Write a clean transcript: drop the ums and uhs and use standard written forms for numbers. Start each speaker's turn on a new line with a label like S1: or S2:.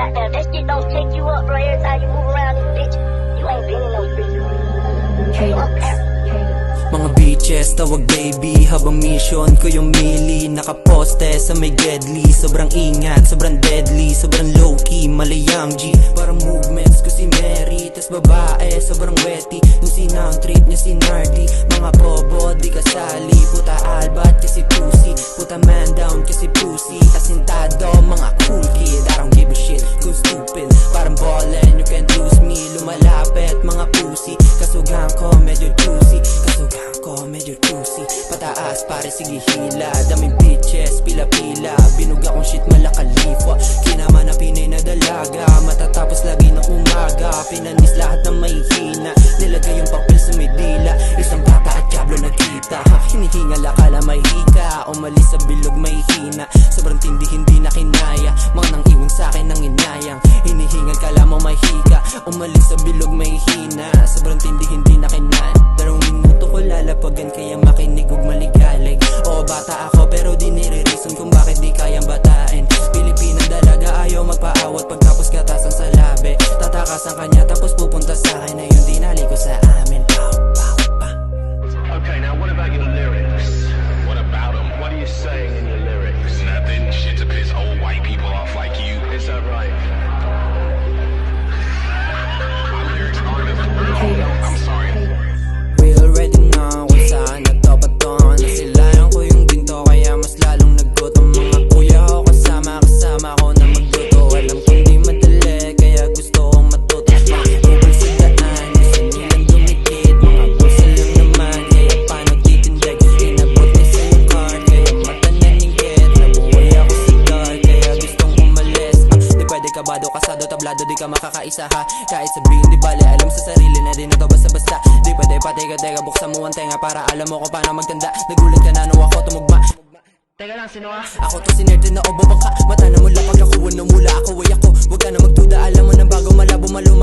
S1: goddamn, that shit don't take you up, bro. Every time you move around this bitch, you ain't been in no streets. So I'm out.
S2: Mga bitches, tawag baby. Habang mission ko yung mili, nakaposte sa may deadly. Sobrang ingat, sobrang deadly, sobrang low-key, malayang G. Parang movements ko si Mary, tas babae, sobrang wetty. Yung sinang trip niya si Nardi. Mga bobo, di kasali. Puta albat kasi pussy, puta man down kasi pussy. Asintado, mga cool kid, I don't give a shit, go stupid. Parang ballin', you can't lose me. Lumalapit, mga pussy. Kasugang ko, medyo juicy. Kasugang ko, medyo juicy. Pataas, pare sige hila. Daming bitches, pila-pila. Binug akong shit, malakalifa. Kinaman na Pinay na dalaga. Matatapos lagi ng umaga. Pinanis lahat ng may hina. Nilagay yung papel sa may dila. Isang bata at diablo nagkita. Hinihingal akala may hika. Umalis sa bilog may hina. Sobrang tindi hindi na kinaya. Mga nang iwan sa'kin ng inayang. Hinihingal kala mo may hika. Umalis sa bilog may hina. Sobrang tindi hindi na kinaya. 2 minuto ko lalapagan kaya makinig ug maligalig. Oo bata ako pero di nire-reason kung bakit di kayang batain. Pilipinang dalaga ayaw magpaawat pagtapos katasan sa labi. Tatakasan kanya tapos pupunta sa akin na yung dinali ko sa amin. Pow, pow, pow.
S3: Okay, now what about your lyrics? What about them? What are you saying in your lyrics? Nothing. Shit to piss old white people off like you. Is that right? My lyrics aren't I'm sorry.
S2: We already know kung saan nagtopaton. Nasilayan ko yung ginto kaya mas lalong naggutom. Mga kuya ko kasama ko na magluto. Alam kong di madali kaya gusto kong matuto. Bubal sa daan, gusto nilang dumikit. Mga bulsa lang naman kaya pa nagtitindag. Inabot na sa yung card kaya mata naningkit. Nabuhay ako sa dark kaya gustong umalis. Di pwede kabado, kasado, tablado, di ka makakaisa ha. Kahit sabihin di bale, alam sa sarili na din ito basta-basta. Di pwede pateka-teka, buksan mo ang tenga para alam mo kung paano magtanda. Nagulat ka na nung ako tumugma. Teka lang, sino ka? Ako to si nerd na obabang ka. Mata na mula pag nakuha na mula ako ay ako. Huwag ka na magduda, alam mo na bago malabo maluma.